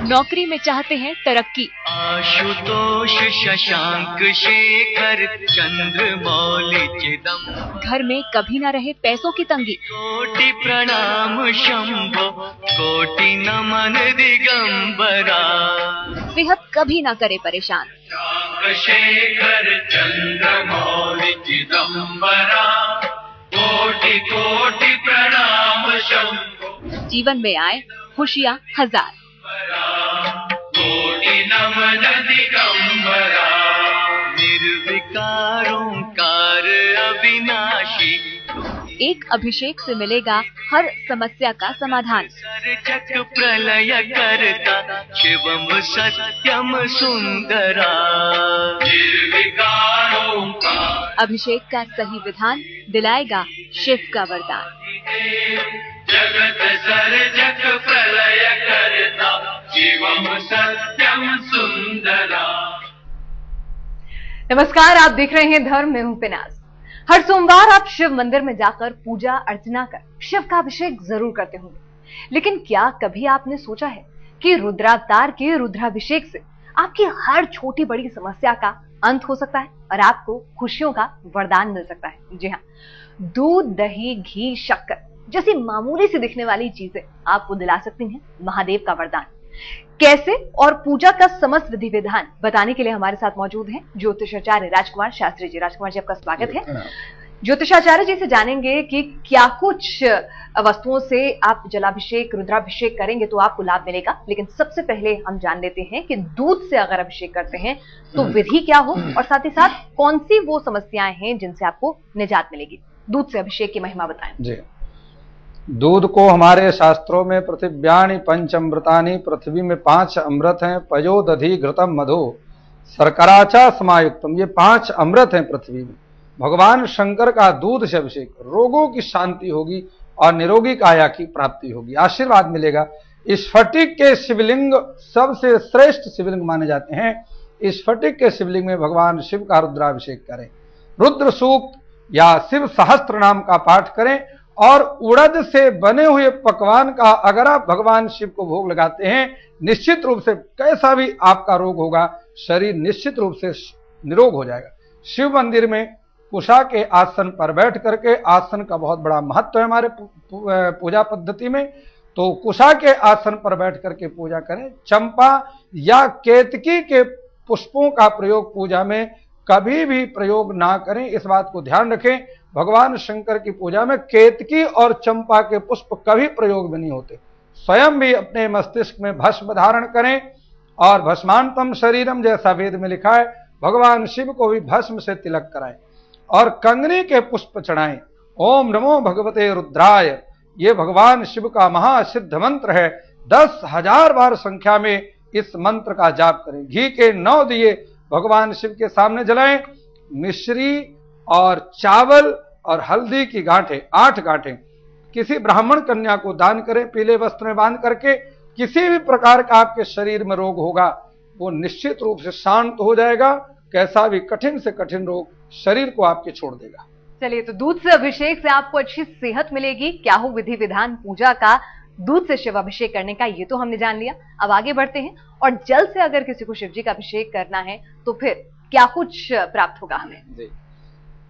नौकरी में चाहते हैं तरक्की, आशुतोष शशांक शेखर चंद्रमौली चिदम, घर में कभी न रहे पैसों की तंगी, कोटि प्रणाम शंभो कोटि नमन दिगंबरा, सेहत कभी न करे परेशान, शशांक शेखर चंद्रमौली चिदंबरा, कोटि कोटि प्रणाम शंभो, जीवन में आए खुशियाँ हजार, कोटि नमन दिगंबरा, निर्विकार ओंकार अविनाशी, एक अभिषेक से मिलेगा हर समस्या का समाधान। सर्जक प्रलय करता शिवम सत्यम सुंदरा, निर्विकार ओंकार, अभिषेक का सही विधान दिलाएगा शिव का वरदान। जगत सर्जक प्रलय करता शिवम सत्यम सुंदरा। नमस्कार, आप देख रहे हैं धर्म में हूं पिनाज। हर सोमवार आप शिव मंदिर में जाकर पूजा अर्चना कर शिव का अभिषेक जरूर करते होंगे, लेकिन क्या कभी आपने सोचा है कि रुद्रावतार के रुद्राभिषेक से आपकी हर छोटी बड़ी समस्या का अंत हो सकता है और आपको खुशियों का वरदान मिल सकता है। जी हाँ, दूध, दही, घी, शक्कर जैसी मामूली सी दिखने वाली चीजें आपको दिला सकती हैं महादेव का वरदान। कैसे और पूजा का समस्त विधि विधान बताने के लिए हमारे साथ मौजूद हैं ज्योतिषाचार्य राजकुमार शास्त्री जी। राजकुमार जी, आपका स्वागत है। ज्योतिषाचार्य जी से जानेंगे कि क्या कुछ वस्तुओं से आप जलाभिषेक, रुद्राभिषेक करेंगे तो आपको लाभ मिलेगा, लेकिन सबसे पहले हम जान लेते हैं कि दूध से अगर अभिषेक करते हैं तो विधि क्या हो और साथ ही साथ कौन सी वो समस्याएं हैं जिनसे आपको निजात मिलेगी। दूध से अभिषेक की महिमा बताएं जी। दूध को हमारे शास्त्रों में पृथिव्यानि पंचअमृतानि, पृथ्वी में 5 अमृत हैं, पयो दधि घृतम मधु शर्कराचा समायुक्तम, ये 5 अमृत हैं पृथ्वी में। भगवान शंकर का दूध से अभिषेक, रोगों की शांति होगी और निरोगी काया की प्राप्ति होगी, आशीर्वाद मिलेगा। स्फटिक के शिवलिंग सबसे श्रेष्ठ शिवलिंग माने जाते हैं। स्फटिक के शिवलिंग में भगवान शिव का रुद्राभिषेक करें, रुद्र सूक्त या शिव सहस्त्र नाम का पाठ करें और उड़द से बने हुए पकवान का अगर आप भगवान शिव को भोग लगाते हैं, निश्चित रूप से कैसा भी आपका रोग होगा, शरीर निश्चित रूप से निरोग हो जाएगा। शिव मंदिर में कुशा के आसन पर बैठ करके, आसन का बहुत बड़ा महत्व है हमारे पूजा पद्धति में, तो कुशा के आसन पर बैठ करके पूजा करें। चंपा या केतकी के पुष्पों का प्रयोग पूजा में कभी भी प्रयोग ना करें, इस बात को ध्यान रखें। भगवान शंकर की पूजा में केतकी और चंपा के पुष्प कभी प्रयोग में नहीं होते। स्वयं भी अपने मस्तिष्क में भस्म धारण करें और भस्मांतम शरीरम, जैसा वेद में लिखा है, भगवान शिव को भी भस्म से तिलक कराएं और कंगनी के पुष्प चढ़ाएं। ओम नमो भगवते रुद्राय, ये भगवान शिव का महासिद्ध मंत्र है। 10,000 बार संख्या में इस मंत्र का जाप करें। घी के 9 दिए भगवान शिव के सामने जलाएं। मिश्री और चावल और हल्दी की गांठें, 8 गांठें किसी ब्राह्मण कन्या को दान करें। पीले वस्त्र में बांध करके किसी भी प्रकार का आपके शरीर में रोग होगा वो निश्चित रूप से शांत हो जाएगा। कैसा भी कठिन से कठिन रोग शरीर को आपके छोड़ देगा। चलिए, तो दूध से अभिषेक से आपको अच्छी सेहत मिलेगी। क्या हो विधि विधान पूजा का दूध से शिव अभिषेक करने का, ये तो हमने जान लिया। अब आगे बढ़ते हैं और जल से अगर किसी को शिव जी का अभिषेक करना है तो फिर क्या कुछ प्राप्त होगा हमें।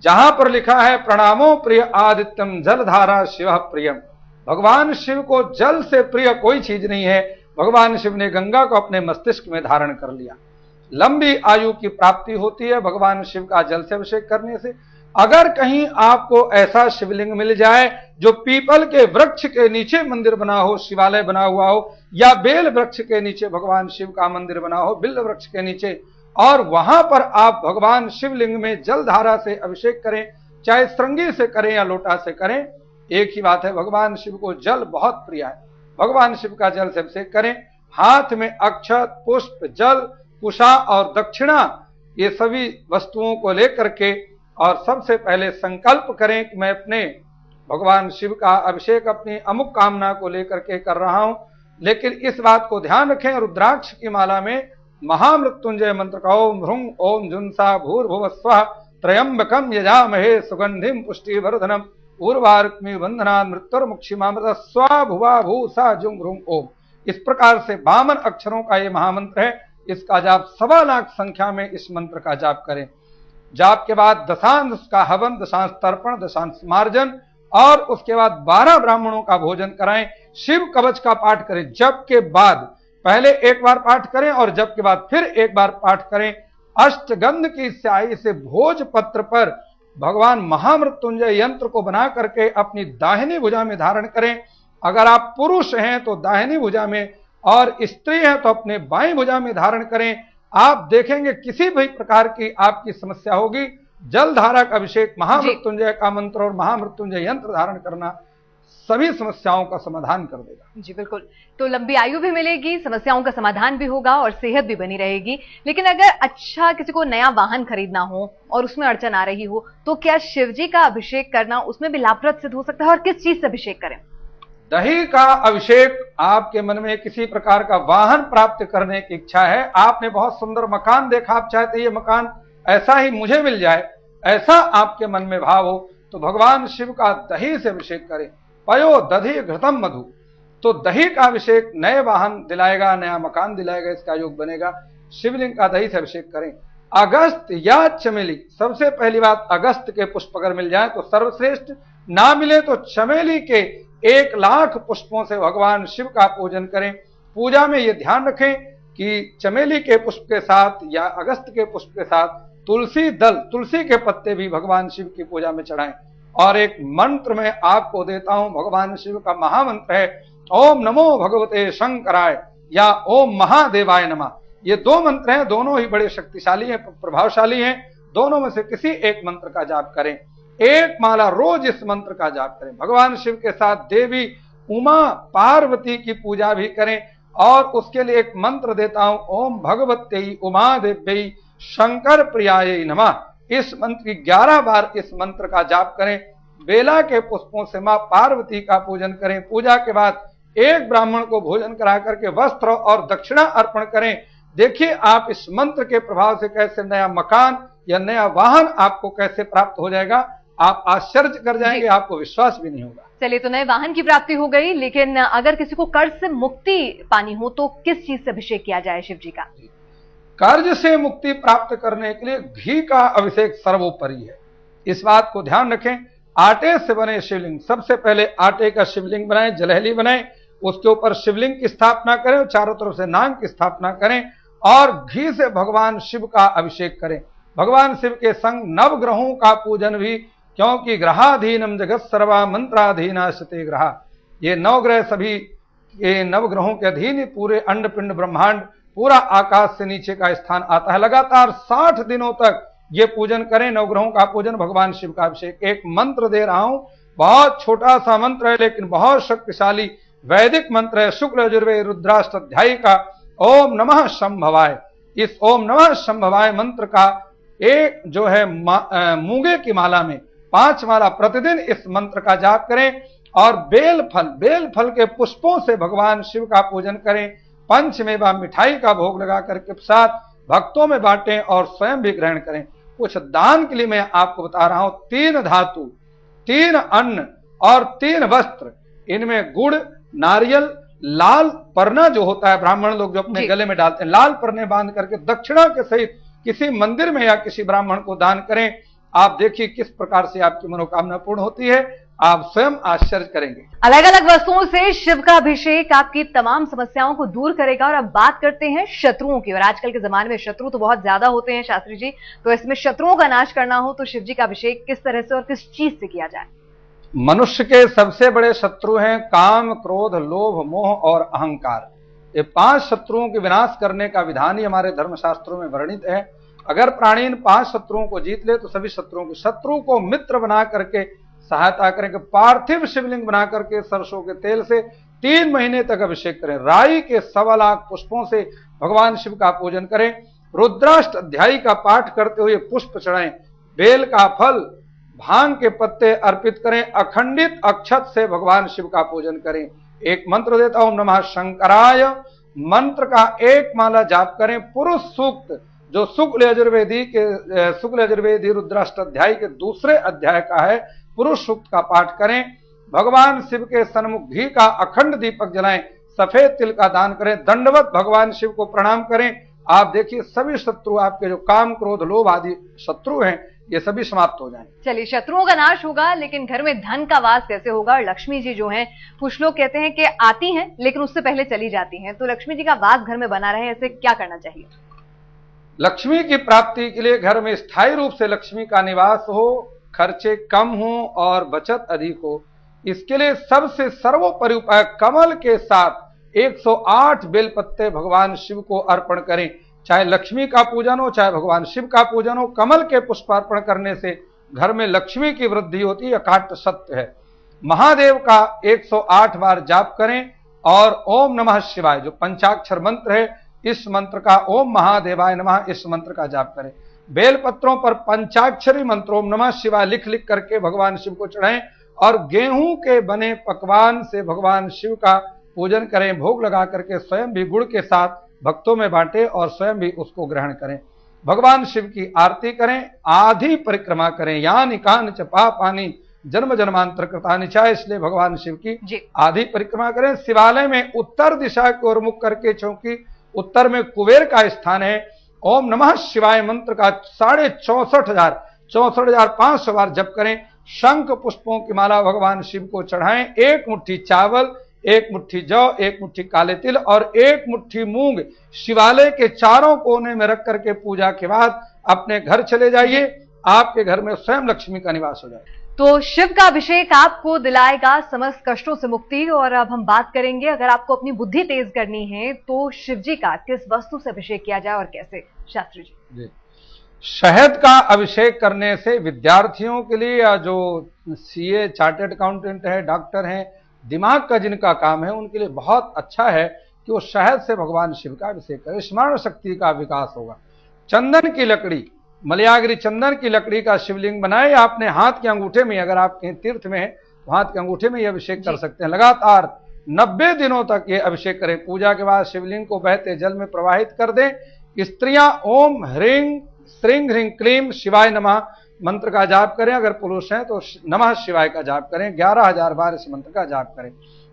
जहां पर लिखा है प्रणामो प्रिय आदित्यम जलधारा शिव प्रियम, भगवान शिव को जल से प्रिय कोई चीज नहीं है। भगवान शिव ने गंगा को अपने मस्तिष्क में धारण कर लिया। लंबी आयु की प्राप्ति होती है भगवान शिव का जल से अभिषेक करने से। अगर कहीं आपको ऐसा शिवलिंग मिल जाए जो पीपल के वृक्ष के नीचे मंदिर बना हो, शिवालय बना हुआ हो, या बेल वृक्ष के नीचे भगवान शिव का मंदिर बना हो, बिल्व वृक्ष के नीचे, और वहां पर आप भगवान शिवलिंग में जल धारा से अभिषेक करें, चाहे श्रृंगी से करें या लोटा से करें, एक ही बात है। भगवान शिव को जल बहुत प्रिय है। भगवान शिव का जल से अभिषेक करें। हाथ में अक्षत, पुष्प, जल, कुशा और दक्षिणा, ये सभी वस्तुओं को लेकर के और सबसे पहले संकल्प करें कि मैं अपने भगवान शिव का अभिषेक अपनी अमुक कामना को लेकर के कर रहा हूं। लेकिन इस बात को ध्यान रखें, रुद्राक्ष की माला में महामृत्युंजय मंत्र का ओम ह्रूं ओम जुंसा भूर्भुवः स्वः त्रयंबकम यजामहे सुगंधिम पुष्टिवर्धनम उर्वारुक्मी वंदना मृत्युर्मुक्षिमामृत स्वा भुवा भू सा जुं ह्रूं ओम, इस प्रकार से 52 अक्षरों का ये महामंत्र है। इसका जाप 1.25 लाख संख्या में इस मंत्र का जाप करें। जाप के बाद दशांश का हवन, दशांश तर्पण, दशांश मार्जन और उसके बाद 12 ब्राह्मणों का भोजन कराएं। शिव कवच का पाठ करें। जप के बाद पहले एक बार पाठ करें और जप के बाद फिर एक बार पाठ करें। अष्टगंध की स्याही से भोजपत्र पर भगवान महामृत्युंजय यंत्र को बना करके अपनी दाहिनी भुजा में धारण करें। अगर आप पुरुष हैं तो दाहिनी भुजा में और स्त्री हैं तो अपने बाईं भुजा में धारण करें। आप देखेंगे किसी भी प्रकार की आपकी समस्या होगी, जलधारा का अभिषेक, महामृत्युंजय का मंत्र और महामृत्युंजय यंत्र धारण करना सभी समस्याओं का समाधान कर देगा। जी बिल्कुल। तो लंबी आयु भी मिलेगी, समस्याओं का समाधान भी होगा और सेहत भी बनी रहेगी। लेकिन अगर अच्छा किसी को नया वाहन खरीदना हो और उसमें अड़चन आ रही हो तो क्या शिवजी का अभिषेक करना उसमें भी लाभप्रद सिद्ध हो सकता है, और किस चीज से अभिषेक करें? दही का अभिषेक। आपके मन में किसी प्रकार का वाहन प्राप्त करने की इच्छा है, आपने बहुत सुंदर मकान देखा, आप चाहते ये मकान ऐसा ही मुझे मिल जाए, ऐसा आपके मन में भाव हो तो भगवान शिव का दही से अभिषेक करें। पयो दधि घृतम मधु। तो दही का अभिषेक नए वाहन दिलाएगा, नया मकान दिलाएगा, इसका योग बनेगा। शिवलिंग का दही से अभिषेक करें। अगस्त या चमेली, सबसे पहली बात अगस्त के पुष्प अगर मिल जाए तो सर्वश्रेष्ठ, ना मिले तो चमेली के 1 लाख पुष्पों से भगवान शिव का पूजन करें। पूजा में यह ध्यान रखें कि चमेली के पुष्प के साथ या अगस्त के पुष्प के साथ तुलसी दल, तुलसी के पत्ते भी भगवान शिव की पूजा में चढ़ाएं। और एक मंत्र मैं आपको देता हूं, भगवान शिव का महामंत्र है ओम नमो भगवते शंकराय या ओम महादेवाय नमः। ये 2 मंत्र हैं, दोनों ही बड़े शक्तिशाली हैं, प्रभावशाली हैं। दोनों में से किसी एक मंत्र का जाप करें। 1 माला रोज इस मंत्र का जाप करें। भगवान शिव के साथ देवी उमा पार्वती की पूजा भी करें। और उसके लिए एक मंत्र देता हूं, ओम भगवते उमा देव्यै शंकर प्रियाय नमः। इस मंत्र की 11 बार इस मंत्र का जाप करें। बेला के पुष्पों से मां पार्वती का पूजन करें। पूजा के बाद एक ब्राह्मण को भोजन करा करके वस्त्र और दक्षिणा अर्पण करें। देखिए आप इस मंत्र के प्रभाव से कैसे नया मकान या नया वाहन आपको कैसे प्राप्त हो जाएगा, आप आश्चर्य कर जाएंगे, आपको विश्वास भी नहीं होगा। चलिए, तो नए वाहन की प्राप्ति हो गई, लेकिन अगर किसी को कर्ज से मुक्ति पानी हो तो किस चीज से अभिषेक किया जाए शिव जी का? कर्ज से मुक्ति प्राप्त करने के लिए घी का अभिषेक सर्वोपरि है। इस बात को ध्यान रखें। आटे से बने शिवलिंग, सबसे पहले आटे का शिवलिंग बनाएं, जलहली बनाएं, उसके ऊपर शिवलिंग की स्थापना करें और चारों तरफ से नाग की स्थापना करें और घी से भगवान शिव का अभिषेक करें। भगवान शिव के संग नवग्रहों का पूजन भी, क्योंकि ग्रहाधीनम जगत सर्वा मंत्राधीना शते ग्रहा। ये 9 ग्रह सभी ये नवग्रहों के अधीन ही पूरे अंड पिंड ब्रह्मांड, पूरा आकाश से नीचे का स्थान आता है। लगातार 60 दिनों तक ये पूजन करें, नवग्रहों का पूजन, भगवान शिव का अभिषेक। एक मंत्र दे रहा हूं, बहुत छोटा सा मंत्र है लेकिन बहुत शक्तिशाली वैदिक मंत्र है। शुक्ल यजुर्वेद रुद्राष्टाध्यायी का ओम नमः शंभवाय। इस ओम नमः शंभवाय मंत्र का एक जो है मूंगे की माला में 5 माला प्रतिदिन इस मंत्र का जाप करें। और बेल फल के पुष्पों से भगवान शिव का पूजन करें। पंचमेवा मिठाई का भोग लगा करके प्रसाद भक्तों में बांटें और स्वयं भी ग्रहण करें। कुछ दान के लिए मैं आपको बता रहा हूं, 3 धातु, 3 अन्न और 3 वस्त्र, इनमें गुड़, नारियल, लाल परना जो होता है ब्राह्मण लोग जो अपने गले में डालते हैं, लाल परने बांध करके दक्षिणा के सहित किसी मंदिर में या किसी ब्राह्मण को दान करें। आप देखिए किस प्रकार से आपकी मनोकामना पूर्ण होती है, आप स्वयं आश्चर्य करेंगे। अलग अलग वस्तुओं से शिव का अभिषेक आपकी तमाम समस्याओं को दूर करेगा। और अब बात करते हैं शत्रुओं की। और आजकल के जमाने में शत्रु तो बहुत ज्यादा होते हैं शास्त्री जी, तो इसमें शत्रुओं का नाश करना हो तो शिव जी का अभिषेक किस तरह से और किस चीज से किया जाए? मनुष्य के सबसे बड़े शत्रु हैं काम, क्रोध, लोभ, मोह और अहंकार। ये 5 शत्रुओं के विनाश करने का विधान ही हमारे धर्मशास्त्रों में वर्णित है। अगर प्राणी इन 5 शत्रुओं को जीत ले तो सभी शत्रु को मित्र बना करके सहायता करें कि पार्थिव शिवलिंग बना करके सरसों के तेल से 3 महीने तक अभिषेक करें। राई के 1.25 लाख पुष्पों से भगवान शिव का पूजन करें। रुद्राष्टाध्यायी का पाठ करते हुए पुष्प चढ़ाएं। बेल का फल, भांग के पत्ते अर्पित करें। अखंडित अक्षत से भगवान शिव का पूजन करें। एक मंत्र देता हूं, नमः शंकराय। मंत्र का 1 माला जाप करें। पुरुष सूक्त जो शुक्ल यजुर्वेदी रुद्राष्टाध्यायी के दूसरे अध्याय का है, पुरुष सूक्त का पाठ करें। भगवान शिव के सन्मुख घी का अखंड दीपक जलाएं। सफेद तिल का दान करें, दंडवत भगवान शिव को प्रणाम करें। आप देखिए सभी शत्रु, आपके जो काम क्रोध लोभ आदि शत्रु हैं, ये सभी समाप्त हो जाएं। चलिए, शत्रुओं का नाश होगा, लेकिन घर में धन का वास कैसे होगा? लक्ष्मी जी जो हैं, कुछ लोग कहते हैं कि आती हैं लेकिन उससे पहले चली जाती हैं, तो लक्ष्मी जी का वास घर में बना रहे, ऐसे क्या करना चाहिए? लक्ष्मी की प्राप्ति के लिए घर में स्थायी रूप से लक्ष्मी का निवास हो, खर्चे कम हो और बचत अधिक हो, इसके लिए सबसे सर्वोपरि उपाय कमल के साथ 108 बेलपत्ते भगवान शिव को अर्पण करें। चाहे लक्ष्मी का पूजन हो, चाहे भगवान शिव का पूजन हो, कमल के पुष्प अर्पण करने से घर में लक्ष्मी की वृद्धि होती है, अकाट सत्य है। महादेव का 108 बार जाप करें और ओम नमः शिवाय जो पंचाक्षर मंत्र है, इस मंत्र का ओम महादेवाय नमः, इस मंत्र का जाप करें। बेलपत्रों पर पंचाक्षरी मंत्र ओम नमः शिवाय लिख लिख करके भगवान शिव को चढ़ाएं और गेहूं के बने पकवान से भगवान शिव का पूजन करें। भोग लगा करके स्वयं भी गुड़ के साथ भक्तों में बांटें और स्वयं भी उसको ग्रहण करें। भगवान शिव की आरती करें, आधी परिक्रमा करें। यानि कानि च पापानि जन्म जन्मांतर कृतानि च, इसलिए भगवान शिव की आधी परिक्रमा करें। शिवालय में उत्तर दिशा की ओर मुख करके, चूंकि उत्तर में कुबेर का स्थान है, ओम नमः शिवाय मंत्र का 64,500 बार जप करें। शंख पुष्पों की माला भगवान शिव को चढ़ाएं। एक मुट्ठी चावल, एक मुट्ठी जौ, एक मुट्ठी काले तिल और एक मुट्ठी मूंग शिवालय के चारों कोने में रख करके पूजा के बाद अपने घर चले जाइए। आपके घर में स्वयं लक्ष्मी का निवास हो जाए। तो शिव का अभिषेक आपको दिलाएगा समस्त कष्टों से मुक्ति। और अब हम बात करेंगे, अगर आपको अपनी बुद्धि तेज करनी है तो शिव जी का किस वस्तु से अभिषेक किया जाए और कैसे, शास्त्री जी? शहद का अभिषेक करने से विद्यार्थियों के लिए या जो सीए, चार्टर्ड अकाउंटेंट है, डॉक्टर हैं, दिमाग का जिनका काम है, उनके लिए बहुत अच्छा है कि वो शहद से भगवान शिव का अभिषेक करें। स्मरण शक्ति का विकास होगा। चंदन की लकड़ी, मलयागिरी चंदन की लकड़ी का शिवलिंग बनाए या अपने हाथ के अंगूठे में, अगर आप कहीं तीर्थ में है तो हाथ के अंगूठे में ये अभिषेक कर सकते हैं। लगातार 90 दिनों तक ये अभिषेक करें। पूजा के बाद शिवलिंग को बहते जल में प्रवाहित कर दें। स्त्रियां ओम ह्रीं श्रीं ह्रीं क्लीं शिवाय नमः मंत्र का जाप करें। अगर पुरुष हैं तो नमः शिवाय का जाप करें। 11,000 बार इस मंत्र का जाप करें।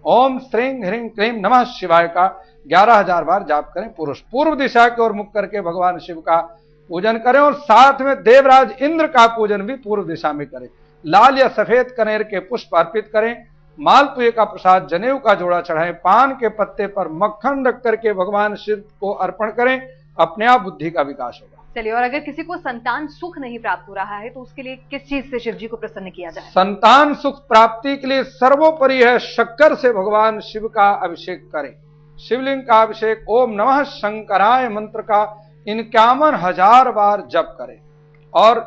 ओम श्रीं ह्रीं क्लीं नमः शिवाय का 11,000 बार जाप करें पुरुष। पूर्व दिशा की ओर मुख करके भगवान शिव का पूजन करें और साथ में देवराज इंद्र का पूजन भी पूर्व दिशा में करें। लाल या सफेद कनेर के पुष्प अर्पित करें। मालपुए का प्रसाद, जनेऊ का जोड़ा चढ़ाएं। पान के पत्ते पर मक्खन रख करके भगवान शिव को अर्पण करें। अपने आप बुद्धि का विकास होगा। चलिए, और अगर किसी को संतान सुख नहीं प्राप्त हो रहा है तो उसके लिए किस चीज से शिव जी को प्रसन्न किया जाए? संतान सुख प्राप्ति के लिए सर्वोपरि है शक्कर से भगवान शिव का अभिषेक करें। शिवलिंग का अभिषेक ओम नमः शंकराय मंत्र का 51,000 बार जप करें और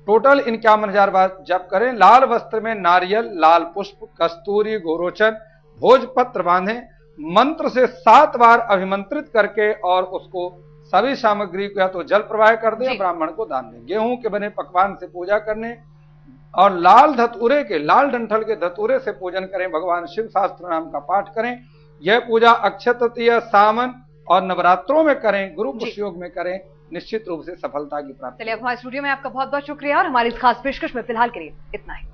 टोटल 51,000 बार जप करें। लाल वस्त्र में नारियल, लाल पुष्प, कस्तूरी, गोरोचन, भोजपत्र बांधें। मंत्र से 7 बार अभिमंत्रित करके और उसको सभी सामग्री को या तो जल प्रवाह कर दें या ब्राह्मण को दान दें। गेहूं के बने पकवान से पूजा करने और लाल धतूरे के, लाल डंठल के धतूरे से पूजन करें। भगवान शिव शास्त्र नाम का पाठ करें। यह पूजा अक्षय तृतीया, सावन और नवरात्रों में करें, गुरु पुष्य योग में करें। निश्चित रूप से सफलता की प्राप्ति। चलिए, अब हमारे स्टूडियो में आपका बहुत बहुत शुक्रिया और हमारी इस खास पेशकश में फिलहाल के लिए इतना ही।